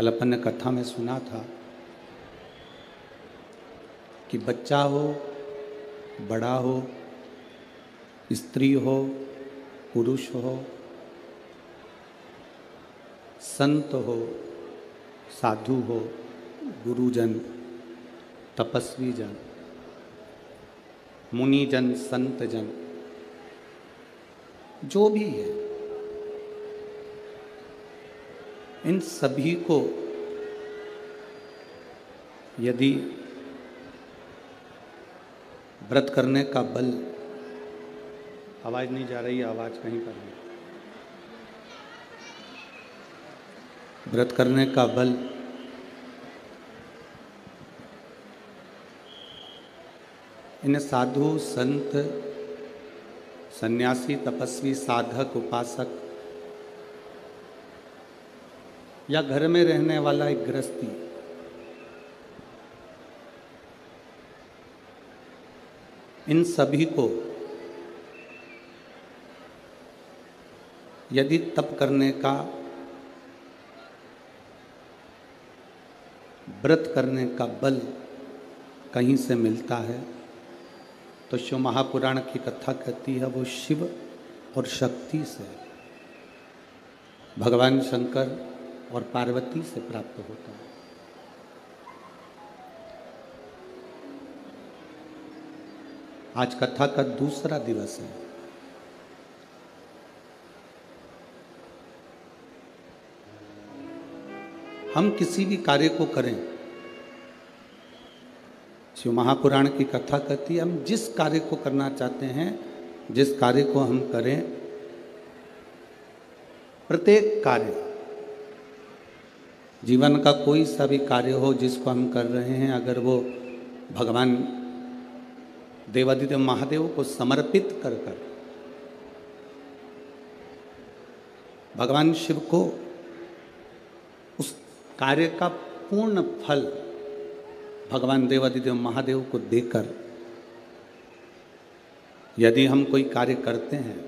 कल अपन ने कथा में सुना था कि बच्चा हो, बड़ा हो, स्त्री हो, पुरुष हो, संत हो, साधु हो, गुरुजन, तपस्वी जन, मुनिजन, संत जन, जो भी है, इन सभी को यदि व्रत करने का बल, आवाज नहीं जा रही, आवाज कहीं पर है, व्रत करने का बल इन साधु, संत, सन्यासी, तपस्वी, साधक, उपासक या घर में रहने वाला एक गृहस्थी, इन सभी को यदि तप करने का, व्रत करने का बल कहीं से मिलता है तो शिव महापुराण की कथा कहती है वो शिव और शक्ति से, भगवान शंकर और पार्वती से प्राप्त होता है। आज कथा का दूसरा दिवस है। हम किसी भी कार्य को करें, शिव महापुराण की कथा कहती है हम जिस कार्य को करना चाहते हैं, जिस कार्य को हम करें, प्रत्येक कार्य, जीवन का कोई सा भी कार्य हो जिसको हम कर रहे हैं, अगर वो भगवान देवादिदेव महादेव को समर्पित कर कर, भगवान शिव को उस कार्य का पूर्ण फल भगवान देवादिदेव महादेव को देकर यदि हम कोई कार्य करते हैं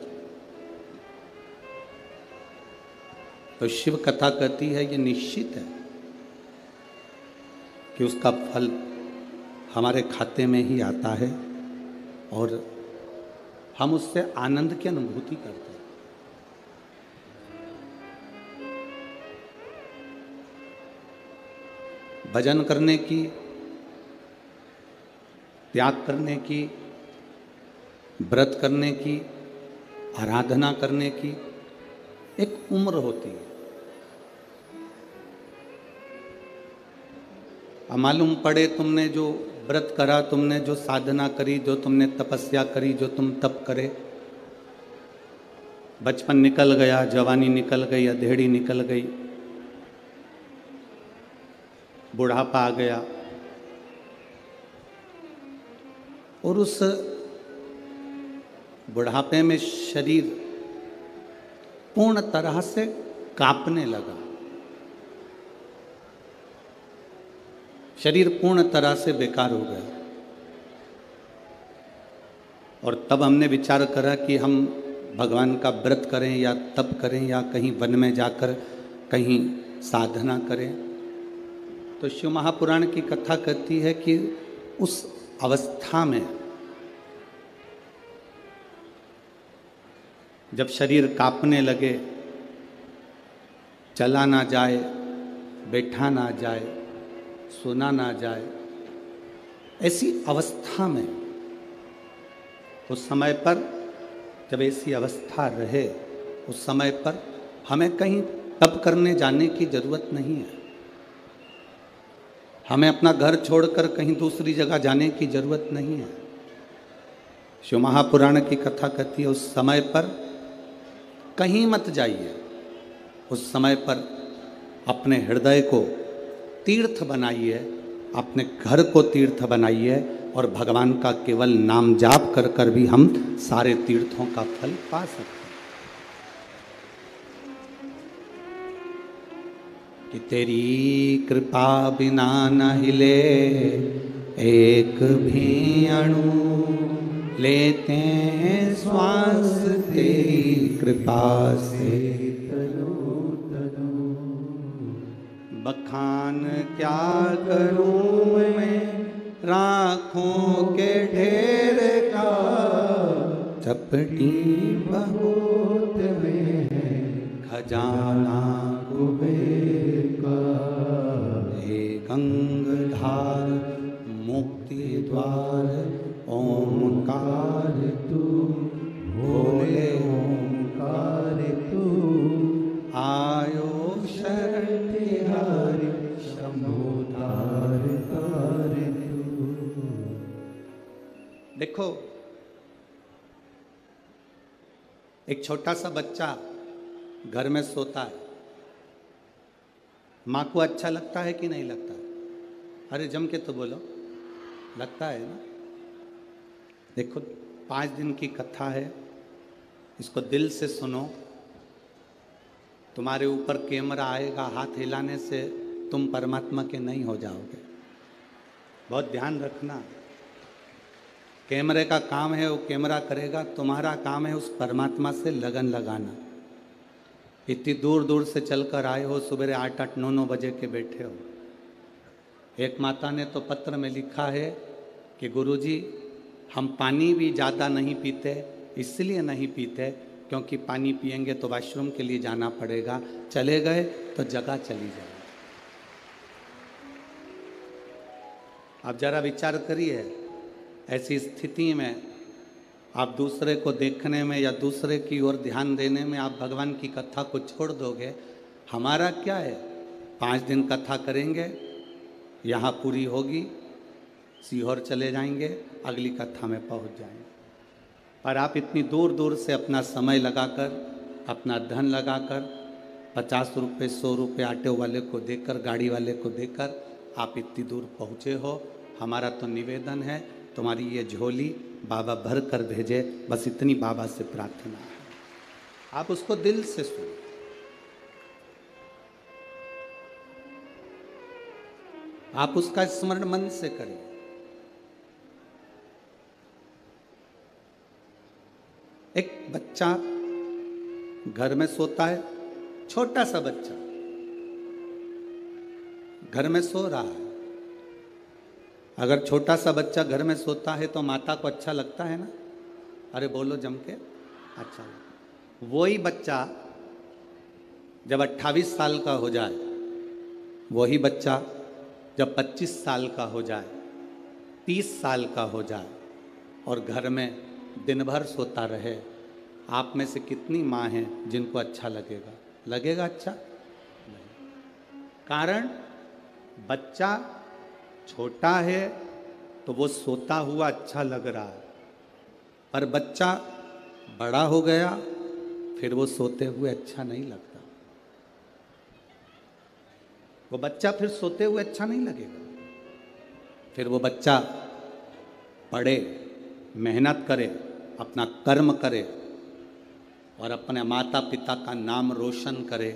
तो शिव कथा कहती है ये निश्चित है कि उसका फल हमारे खाते में ही आता है और हम उससे आनंद की अनुभूति करते हैं। भजन करने की, त्याग करने की, व्रत करने की, आराधना करने की एक उम्र होती है। अब मालूम पड़े तुमने जो व्रत करा, तुमने जो साधना करी, जो तुमने तपस्या करी, जो तुम तप करे, बचपन निकल गया, जवानी निकल गई, अधेड़ी निकल गई, बुढ़ापा आ गया और उस बुढ़ापे में शरीर पूर्ण तरह से कांपने लगा, शरीर पूर्ण तरह से बेकार हो गया और तब हमने विचार करा कि हम भगवान का व्रत करें या तप करें या कहीं वन में जाकर कहीं साधना करें। तो शिव महापुराण की कथा कहती है कि उस अवस्था में जब शरीर कांपने लगे, चला ना जाए, बैठा ना जाए, सुना ना जाए, ऐसी अवस्था में, उस समय पर जब ऐसी अवस्था रहे, उस समय पर हमें कहीं तप करने जाने की जरूरत नहीं है, हमें अपना घर छोड़कर कहीं दूसरी जगह जाने की जरूरत नहीं है। शिव महापुराण की कथा कहती है उस समय पर कहीं मत जाइए, उस समय पर अपने हृदय को तीर्थ बनाइए, अपने घर को तीर्थ बनाइए और भगवान का केवल नाम जाप कर कर भी हम सारे तीर्थों का फल पा सकते हैं। कि तेरी कृपा बिना न हिले एक भी अणु, लेते हैं श्वास तेरी कृपा से, बखान क्या करूं मैं राखों के ढेर का, चपटी बहुत में खजाना कुबेर का। हे गंगाधार मुक्ति द्वार ओमकार तू, भोले ओमकार तू, आयो शरण तिहारी शंभु तार तार तू। देखो, एक छोटा सा बच्चा घर में सोता है, माँ को अच्छा लगता है कि नहीं लगता है? अरे जम के तो बोलो, लगता है ना? देखो, 5 दिन की कथा है, इसको दिल से सुनो। तुम्हारे ऊपर कैमरा आएगा, हाथ हिलाने से तुम परमात्मा के नहीं हो जाओगे। बहुत ध्यान रखना, कैमरे का काम है वो कैमरा करेगा, तुम्हारा काम है उस परमात्मा से लगन लगाना। इतनी दूर दूर से चलकर आए हो, सुबह 8-8, 9-9 बजे के बैठे हो। एक माता ने तो पत्र में लिखा है कि गुरुजी हम पानी भी ज़्यादा नहीं पीते, इसलिए नहीं पीते क्योंकि पानी पिएंगे तो वॉशरूम के लिए जाना पड़ेगा, चले गए तो जगह चली जाएगी। आप जरा विचार करिए, ऐसी स्थिति में आप दूसरे को देखने में या दूसरे की ओर ध्यान देने में आप भगवान की कथा को छोड़ दोगे। हमारा क्या है, 5 दिन कथा करेंगे, यहाँ पूरी होगी, सीहोर चले जाएंगे, अगली कथा में पहुँच जाएंगे। पर आप इतनी दूर दूर से अपना समय लगाकर, अपना धन लगाकर, 50 रुपये 100 रुपये ऑटो वाले को देकर, गाड़ी वाले को देकर आप इतनी दूर पहुँचे हो। हमारा तो निवेदन है, तुम्हारी ये झोली बाबा भर कर भेजे, बस इतनी बाबा से प्रार्थना है। आप उसको दिल से सुनो। आप उसका स्मरण मन से करिए। एक बच्चा घर में सोता है, छोटा सा बच्चा घर में सो रहा है। अगर छोटा सा बच्चा घर में सोता है तो माता को अच्छा लगता है ना? अरे बोलो जम के, अच्छा लगता। वही बच्चा जब 28 साल का हो जाए, वही बच्चा जब 25 साल का हो जाए, 30 साल का हो जाए और घर में दिन भर सोता रहे, आप में से कितनी माँ हैं जिनको अच्छा लगेगा? लगेगा अच्छा? नहीं। कारण बच्चा छोटा है तो वो सोता हुआ अच्छा लग रहा है, पर बच्चा बड़ा हो गया फिर वो सोते हुए अच्छा नहीं लगता। वो बच्चा फिर सोते हुए अच्छा नहीं लगेगा। फिर वो बच्चा पढ़े, मेहनत करे, अपना कर्म करे और अपने माता पिता का नाम रोशन करे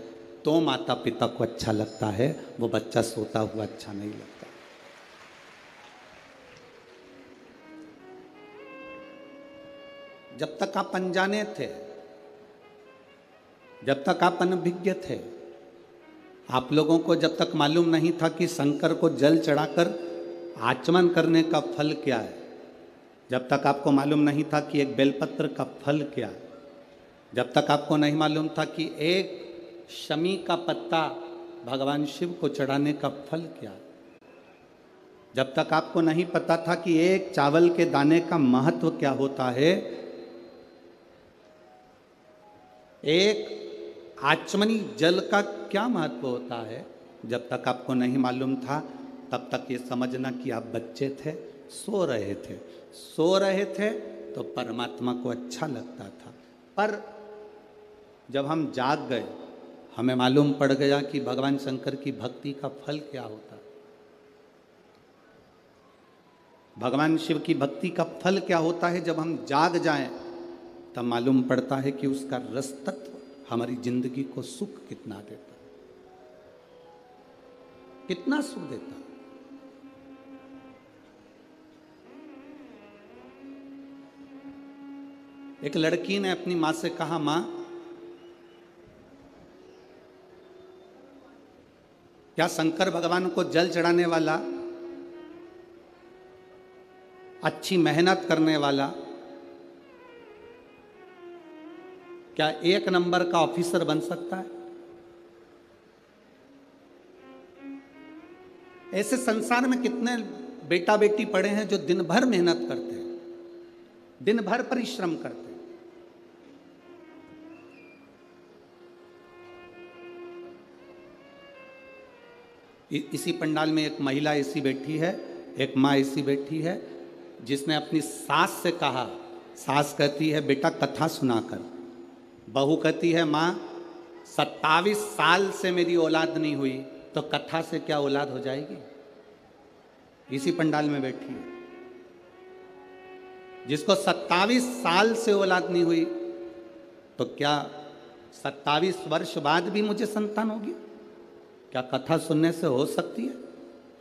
तो माता पिता को अच्छा लगता है। वो बच्चा सोता हुआ अच्छा नहीं लगता। जब तक आप अनजाने थे, जब तक आप अनभिज्ञ थे, आप लोगों को जब तक मालूम नहीं था कि शंकर को जल चढ़ाकर आचमन करने का फल क्या है, जब तक आपको मालूम नहीं था कि एक बेलपत्र का फल क्या है, जब तक आपको नहीं मालूम था कि एक शमी का पत्ता भगवान शिव को चढ़ाने का फल क्या है, जब तक आपको नहीं पता था कि एक चावल के दाने का महत्व क्या होता है, एक आचमनी जल का क्या महत्व होता है, जब तक आपको नहीं मालूम था तब तक ये समझना कि आप बच्चे थे, सो रहे थे। सो रहे थे तो परमात्मा को अच्छा लगता था। पर जब हम जाग गए, हमें मालूम पड़ गया कि भगवान शंकर की भक्ति का फल क्या होता है, भगवान शिव की भक्ति का फल क्या होता है। जब हम जाग जाएं तब मालूम पड़ता है कि उसका रस तत्व हमारी जिंदगी को सुख कितना देता है, कितना सुख देता है। एक लड़की ने अपनी माँ से कहा, माँ क्या शंकर भगवान को जल चढ़ाने वाला, अच्छी मेहनत करने वाला, क्या एक नंबर का ऑफिसर बन सकता है? ऐसे संसार में कितने बेटा बेटी पड़े हैं जो दिन भर मेहनत करते हैं, दिन भर परिश्रम करते हैं। इसी पंडाल में एक महिला ऐसी बैठी है, एक माँ ऐसी बैठी है, जिसने अपनी सास से कहा, सास कहती है बेटा कथा सुनाकर, बहू कहती है माँ 27 साल से मेरी औलाद नहीं हुई, तो कथा से क्या औलाद हो जाएगी? इसी पंडाल में बैठी है, जिसको 27 साल से औलाद नहीं हुई, तो क्या 27 वर्ष बाद भी मुझे संतान होगी? क्या कथा सुनने से हो सकती है?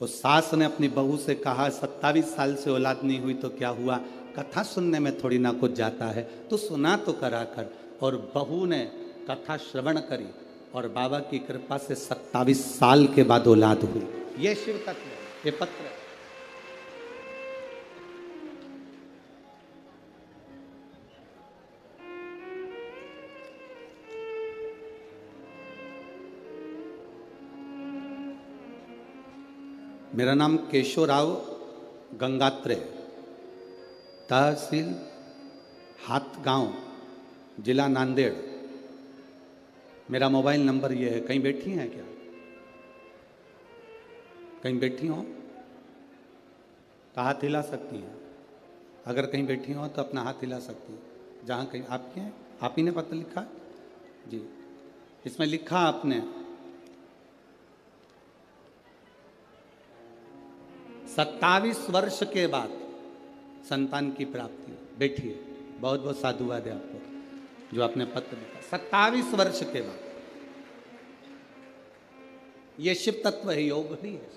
उस सास ने अपनी बहू से कहा 27 साल से औलाद नहीं हुई तो क्या हुआ, कथा सुनने में थोड़ी ना कुछ जाता है, तो सुना तो करा कर। और बहू ने कथा श्रवण करी और बाबा की कृपा से 27 साल के बाद औलाद हुई। ये शिव तत्व है, ये पत्र है। मेरा नाम केशवराव गंगात्रे, तहसील हाथगांव, जिला नांदेड़। मेरा मोबाइल नंबर ये है। कहीं बैठी हैं क्या? कहीं बैठी हो तो हाथ हिला सकती हैं। अगर कहीं बैठी हो तो अपना हाथ हिला सकती हैं। जहाँ कहीं आपके हैं, आप ही ने पत्र लिखा है जी? इसमें लिखा आपने 27 वर्ष के बाद संतान की प्राप्ति। बैठिए, बहुत बहुत साधुवाद है आपको जो आपने पत्र लिखा। 27 वर्ष के बाद। ये शिव तत्व है, योग भी है।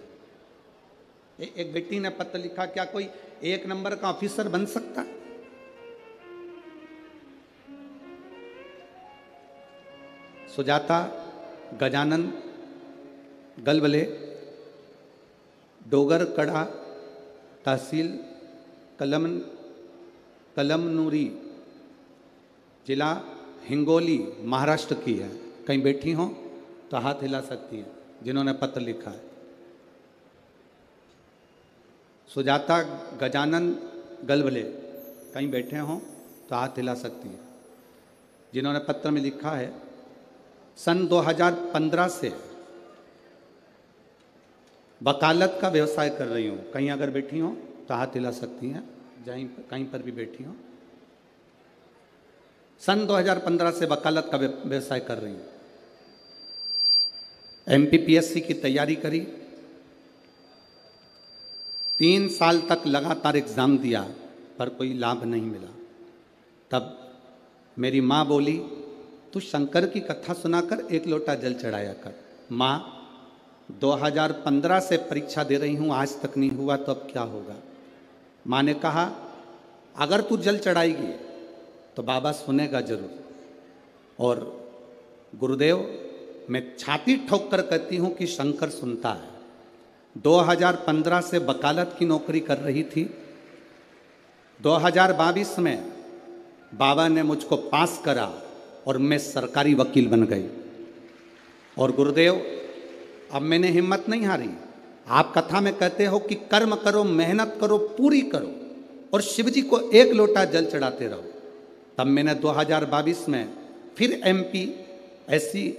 एक बेटी ने पत्र लिखा, क्या कोई एक नंबर का ऑफिसर बन सकता है? सुजाता गजानन गलबले, डोगर कड़ा, तहसील कलमनुरी, जिला हिंगोली, महाराष्ट्र की है। कहीं बैठी हो तो हाथ हिला सकती है जिन्होंने पत्र लिखा है। सुजाता गजानन गलबले, कहीं बैठे हो तो हाथ हिला सकती है जिन्होंने पत्र में लिखा है सन 2015 से वकालत का व्यवसाय कर रही हूँ। कहीं अगर बैठी हो तो हाथ हिला सकती हैं, जहीं कहीं पर भी बैठी हो। सन 2015 से वकालत का व्यवसाय कर रही हूँ। MPPSC की तैयारी करी, 3 साल तक लगातार एग्जाम दिया पर कोई लाभ नहीं मिला। तब मेरी माँ बोली, तू शंकर की कथा सुनाकर 1 लोटा जल चढ़ाया कर। माँ, 2015 से परीक्षा दे रही हूँ, आज तक नहीं हुआ तो अब क्या होगा? माँ ने कहा, अगर तू जल चढ़ाएगी तो बाबा सुनेगा जरूर। और गुरुदेव, मैं छाती ठोक कर कहती हूँ कि शंकर सुनता है। 2015 से वकालत की नौकरी कर रही थी। 2022 में बाबा ने मुझको पास करा और मैं सरकारी वकील बन गई। और गुरुदेव, अब मैंने हिम्मत नहीं हारी। आप कथा में कहते हो कि कर्म करो, मेहनत करो, पूरी करो और शिव जी को 1 लोटा जल चढ़ाते रहो। तब मैंने 2022 में फिर MPSC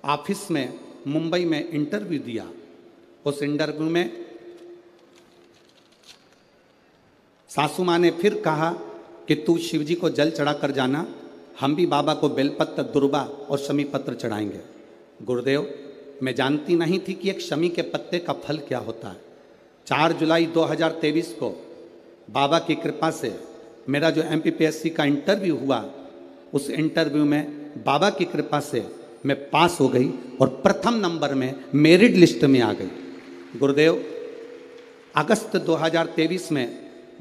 ऑफिस में मुंबई में इंटरव्यू दिया। उस इंटरव्यू में सासू माँ ने फिर कहा कि तू शिव जी को जल चढ़ा कर जाना, हम भी बाबा को बेलपत्र, दुर्बा और शमी पत्र चढ़ाएंगे। गुरुदेव, मैं जानती नहीं थी कि एक शमी के पत्ते का फल क्या होता है। 4 जुलाई 2023 को बाबा की कृपा से मेरा जो MPPSC का इंटरव्यू हुआ, उस इंटरव्यू में बाबा की कृपा से मैं पास हो गई और प्रथम नंबर में मेरिट लिस्ट में आ गई। गुरुदेव, अगस्त 2023 में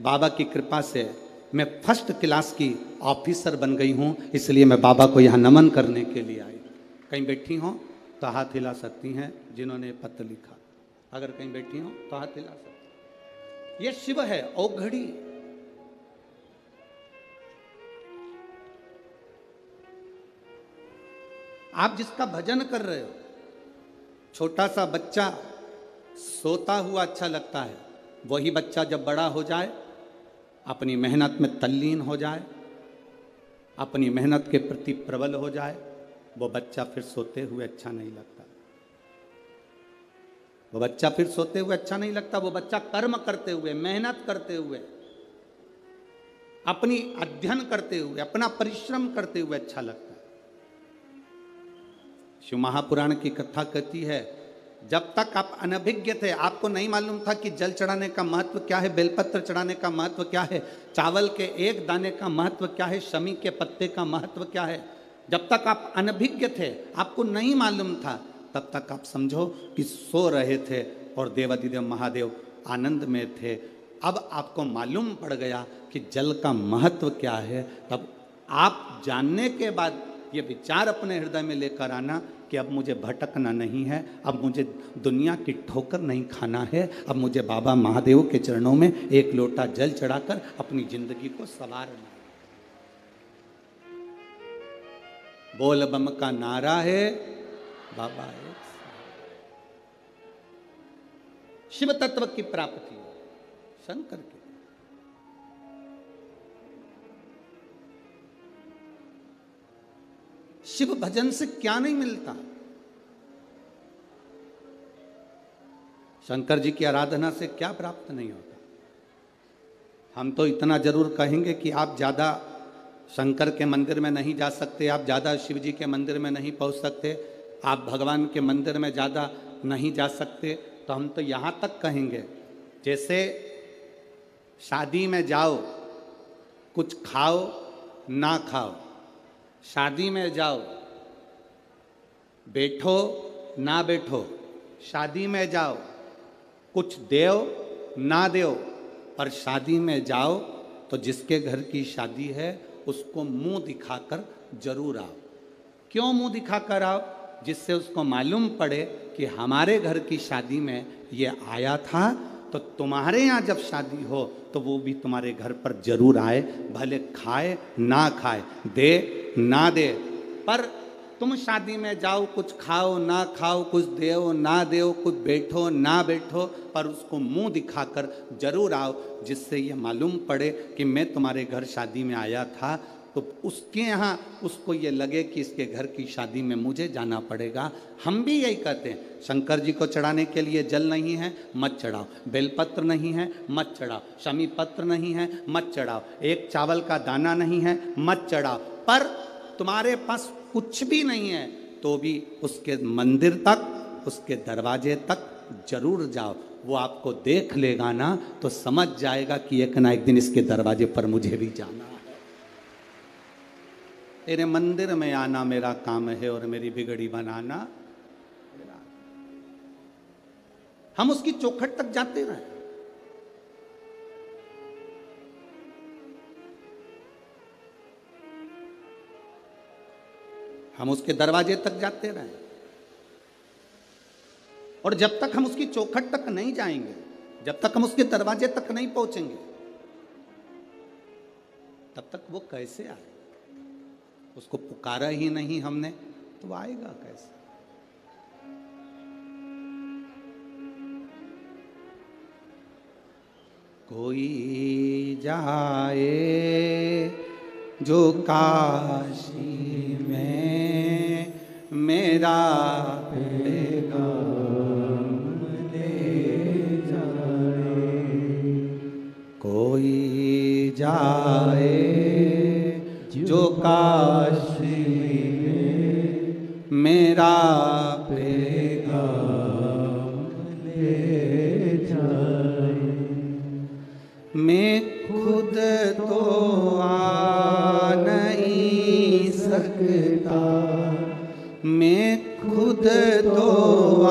बाबा की कृपा से मैं फर्स्ट क्लास की ऑफिसर बन गई हूँ। इसलिए मैं बाबा को यहाँ नमन करने के लिए आई। कहीं बैठी हो तो हाथ हिला सकती हैं जिन्होंने पत्र लिखा। अगर कहीं बैठी हो तो हाथ हिला सकती। ये शिव है औघड़ी। आप जिसका भजन कर रहे हो, छोटा सा बच्चा सोता हुआ अच्छा लगता है, वही बच्चा जब बड़ा हो जाए, अपनी मेहनत में तल्लीन हो जाए, अपनी मेहनत के प्रति प्रबल हो जाए, वो बच्चा फिर सोते हुए अच्छा नहीं लगता। वो बच्चा फिर सोते हुए अच्छा नहीं लगता। वो बच्चा कर्म करते हुए, मेहनत करते हुए, अपनी अध्ययन करते हुए, अपना परिश्रम करते हुए अच्छा लगता है। शिव महापुराण की कथा कहती है, जब तक आप अनभिज्ञ थे, आपको नहीं मालूम था कि जल चढ़ाने का महत्व क्या है, बेलपत्र चढ़ाने का महत्व क्या है, चावल के एक दाने का महत्व क्या है, शमी के पत्ते का महत्व क्या है, जब तक आप अनभिज्ञ थे, आपको नहीं मालूम था, तब तक आप समझो कि सो रहे थे और देवाधिदेव महादेव आनंद में थे। अब आपको मालूम पड़ गया कि जल का महत्व क्या है। तब आप जानने के बाद ये विचार अपने हृदय में लेकर आना कि अब मुझे भटकना नहीं है, अब मुझे दुनिया की ठोकर नहीं खाना है, अब मुझे बाबा महादेव के चरणों में एक लोटा जल चढ़ाकर अपनी जिंदगी को संवारना है। बोल बम का नारा है, बाबा है। शिव तत्व की प्राप्ति शंकर की। शिव भजन से क्या नहीं मिलता? शंकर जी की आराधना से क्या प्राप्त नहीं होता? हम तो इतना जरूर कहेंगे कि आप ज़्यादा शंकर के मंदिर में नहीं जा सकते, आप ज़्यादा शिव जी के मंदिर में नहीं पहुंच सकते, आप भगवान के मंदिर में ज़्यादा नहीं जा सकते। तो हम तो यहाँ तक कहेंगे, जैसे शादी में जाओ, कुछ खाओ ना खाओ, शादी में जाओ, बैठो ना बैठो, शादी में जाओ, कुछ देओ ना देओ, पर शादी में जाओ तो जिसके घर की शादी है उसको मुंह दिखाकर जरूर आओ। क्यों मुंह दिखाकर आओ? जिससे उसको मालूम पड़े कि हमारे घर की शादी में ये आया था, तो तुम्हारे यहाँ जब शादी हो तो वो भी तुम्हारे घर पर जरूर आए, भले खाए ना खाए, दे ना दे, पर तुम शादी में जाओ, कुछ खाओ ना खाओ, कुछ देओ ना देओ, कुछ बैठो ना बैठो, पर उसको मुंह दिखाकर जरूर आओ, जिससे ये मालूम पड़े कि मैं तुम्हारे घर शादी में आया था। तो उसके यहाँ उसको ये लगे कि इसके घर की शादी में मुझे जाना पड़ेगा। हम भी यही कहते हैं, शंकर जी को चढ़ाने के लिए जल नहीं है मत चढ़ाओ, बेलपत्र नहीं है मत चढ़ाओ, शमी पत्र नहीं है मत चढ़ाओ, एक चावल का दाना नहीं है मत चढ़ाओ, पर तुम्हारे पास कुछ भी नहीं है तो भी उसके मंदिर तक, उसके दरवाजे तक जरूर जाओ। वो आपको देख लेगा ना तो समझ जाएगा कि एक ना एक दिन इसके दरवाजे पर मुझे भी जाना है। तेरे मंदिर में आना मेरा काम है और मेरी बिगड़ी बनाना। हम उसकी चौखट तक जाते रहे, हम उसके दरवाजे तक जाते रहे, और जब तक हम उसकी चौखट तक नहीं जाएंगे, जब तक हम उसके दरवाजे तक नहीं पहुंचेंगे, तब तक वो कैसे आए? उसको पुकारा ही नहीं हमने तो आएगा कैसे? कोई जाए जो काशी में मेरा पैगाम ले जाए, कोई जाए जो काशी में मेरा पैगाम ले जाए। मैं खुद तो आ नहीं सकता, मैं खुद तो आ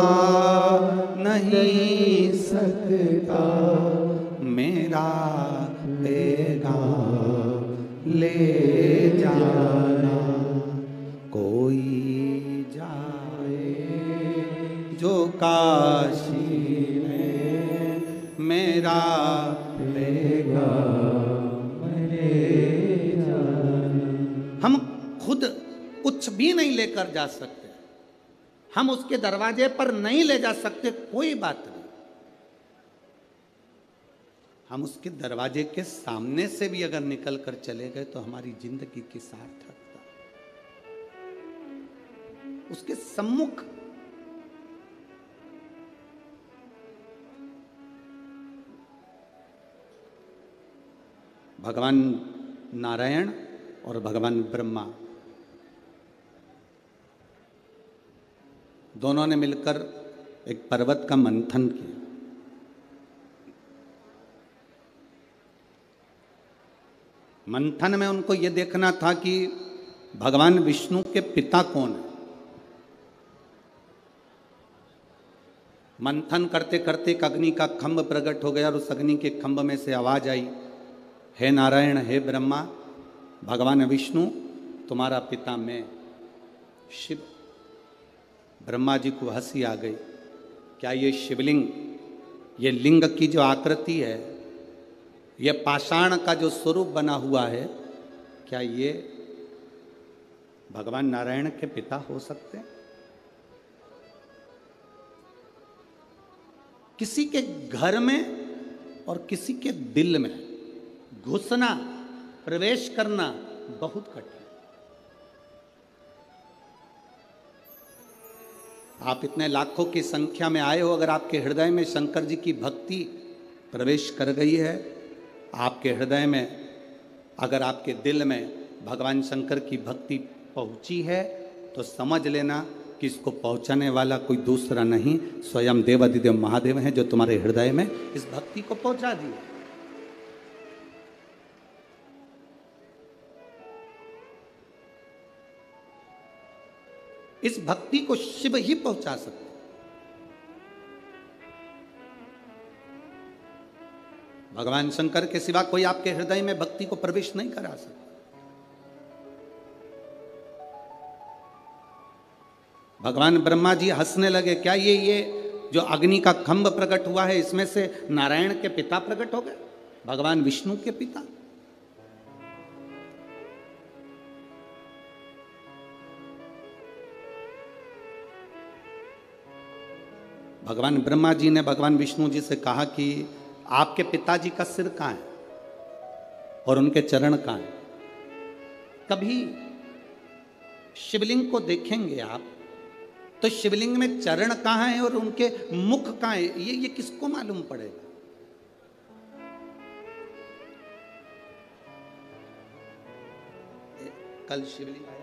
नहीं सकता, मेरा पैगाम ले जाना। कोई जाए काशी में मेरा लेगा हम खुद कुछ भी नहीं लेकर जा सकते, हम उसके दरवाजे पर नहीं ले जा सकते, कोई बात नहीं। हम उसके दरवाजे के सामने से भी अगर निकल कर चले गए तो हमारी जिंदगी की सार्थकता उसके सम्मुख। भगवान नारायण और भगवान ब्रह्मा दोनों ने मिलकर एक पर्वत का मंथन किया। मंथन में उनको यह देखना था कि भगवान विष्णु के पिता कौन है। मंथन करते करते एक अग्नि का खंभ प्रकट हो गया और उस अग्नि के खंभ में से आवाज आई, हे नारायण, हे ब्रह्मा, भगवान विष्णु तुम्हारा पिता मैं शिव। ब्रह्मा जी को हंसी आ गई, क्या ये शिवलिंग, ये लिंग की जो आकृति है, ये पाषाण का जो स्वरूप बना हुआ है, क्या ये भगवान नारायण के पिता हो सकते हैं? किसी के घर में और किसी के दिल में घुसना, प्रवेश करना बहुत कठिन। आप इतने लाखों की संख्या में आए हो, अगर आपके हृदय में शंकर जी की भक्ति प्रवेश कर गई है, आपके हृदय में, अगर आपके दिल में भगवान शंकर की भक्ति पहुंची है, तो समझ लेना कि इसको पहुंचाने वाला कोई दूसरा नहीं, स्वयं देवादिदेव महादेव हैं, जो तुम्हारे हृदय में इस भक्ति को पहुंचा दिया। इस भक्ति को शिव ही पहुंचा सकते। भगवान शंकर के सिवा कोई आपके हृदय में भक्ति को प्रवेश नहीं करा सकता। भगवान ब्रह्मा जी हंसने लगे, क्या ये जो अग्नि का खंभ प्रकट हुआ है, इसमें से नारायण के पिता प्रकट हो गए, भगवान विष्णु के पिता? भगवान ब्रह्मा जी ने भगवान विष्णु जी से कहा कि आपके पिताजी का सिर कहाँ है और उनके चरण कहाँ है? कभी शिवलिंग को देखेंगे आप तो शिवलिंग में चरण कहाँ है और उनके मुख कहाँ है, ये किसको मालूम पड़ेगा? कल शिवलिंग आया,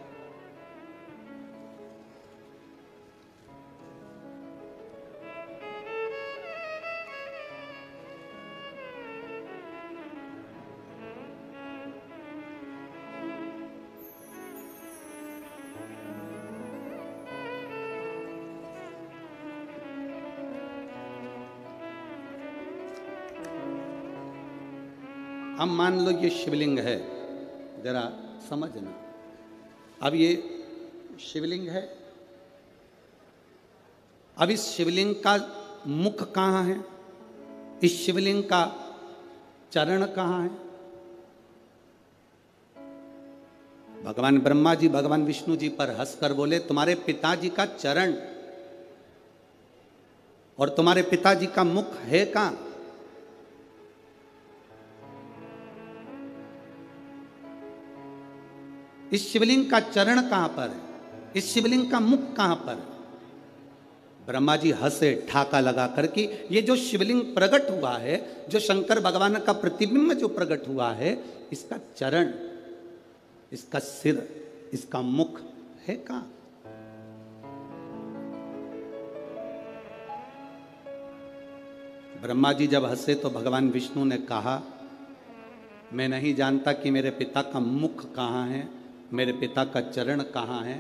अब मान लो ये शिवलिंग है, जरा समझना। अब ये शिवलिंग है, अब इस शिवलिंग का मुख कहाँ है, इस शिवलिंग का चरण कहाँ है? भगवान ब्रह्मा जी भगवान विष्णु जी पर हंसकर बोले, तुम्हारे पिताजी का चरण और तुम्हारे पिताजी का मुख है कहाँ? इस शिवलिंग का चरण कहां पर है, इस शिवलिंग का मुख कहां पर है? ब्रह्मा जी हंसे ठाका लगा करके, ये जो शिवलिंग प्रकट हुआ है, जो शंकर भगवान का प्रतिबिंब जो प्रकट हुआ है, इसका चरण, इसका सिर, इसका मुख है कहां? ब्रह्मा जी जब हंसे तो भगवान विष्णु ने कहा, मैं नहीं जानता कि मेरे पिता का मुख कहाँ है, मेरे पिता का चरण कहाँ है,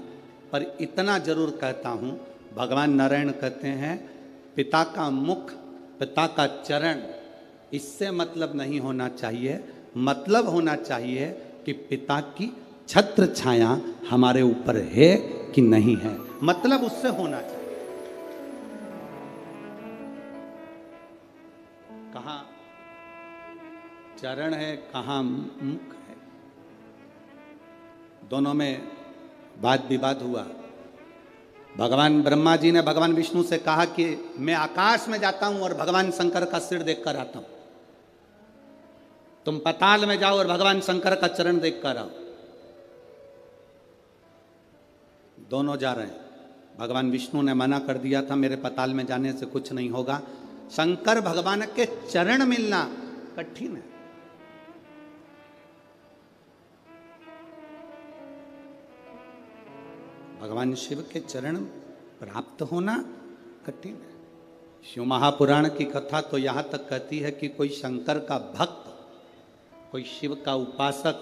पर इतना जरूर कहता हूँ, भगवान नारायण कहते हैं, पिता का मुख, पिता का चरण, इससे मतलब नहीं होना चाहिए। मतलब होना चाहिए कि पिता की छत्र छाया हमारे ऊपर है कि नहीं है, मतलब उससे होना चाहिए। कहाँ चरण है, कहाँ मुख है। दोनों में वाद विवाद हुआ। भगवान ब्रह्मा जी ने भगवान विष्णु से कहा कि मैं आकाश में जाता हूं और भगवान शंकर का सिर देखकर आता हूं, तुम पाताल में जाओ और भगवान शंकर का चरण देखकर आओ। दोनों जा रहे हैं। भगवान विष्णु ने मना कर दिया था, मेरे पाताल में जाने से कुछ नहीं होगा। शंकर भगवान के चरण मिलना कठिन है। भगवान शिव के चरण प्राप्त होना कठिन है। शिव महापुराण की कथा तो यहाँ तक कहती है कि कोई शंकर का भक्त, कोई शिव का उपासक,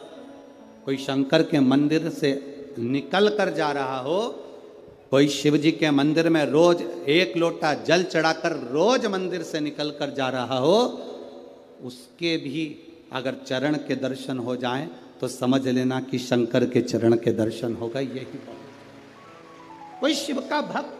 कोई शंकर के मंदिर से निकल कर जा रहा हो, कोई शिव जी के मंदिर में रोज 1 लोटा जल चढ़ाकर रोज मंदिर से निकल कर जा रहा हो, उसके भी अगर चरण के दर्शन हो जाएं तो समझ लेना कि शंकर के चरण के दर्शन होगा। यही बात। कोई शिव का भक्त,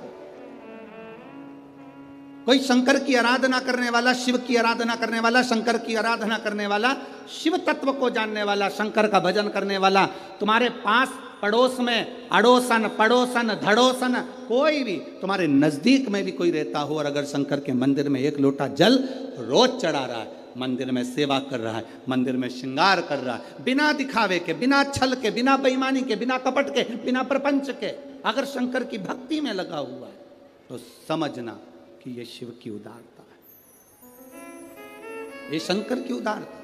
कोई शंकर की आराधना करने वाला, शिव की आराधना करने वाला, शंकर की आराधना करने वाला, शिव तत्व को जानने वाला, शंकर का भजन करने वाला, तुम्हारे पास पड़ोस में अड़ोसन पड़ोसन धड़ोसन कोई भी तुम्हारे नजदीक में भी कोई रहता हो और अगर शंकर के मंदिर में 1 लोटा जल रोज चढ़ा रहा है, मंदिर में सेवा कर रहा है, मंदिर में श्रृंगार कर रहा है, बिना दिखावे के, बिना छल के, बिना बेईमानी के, बिना कपट के, बिना प्रपंच के, अगर शंकर की भक्ति में लगा हुआ है तो समझना कि ये शिव की उदारता है, ये शंकर की उदारता।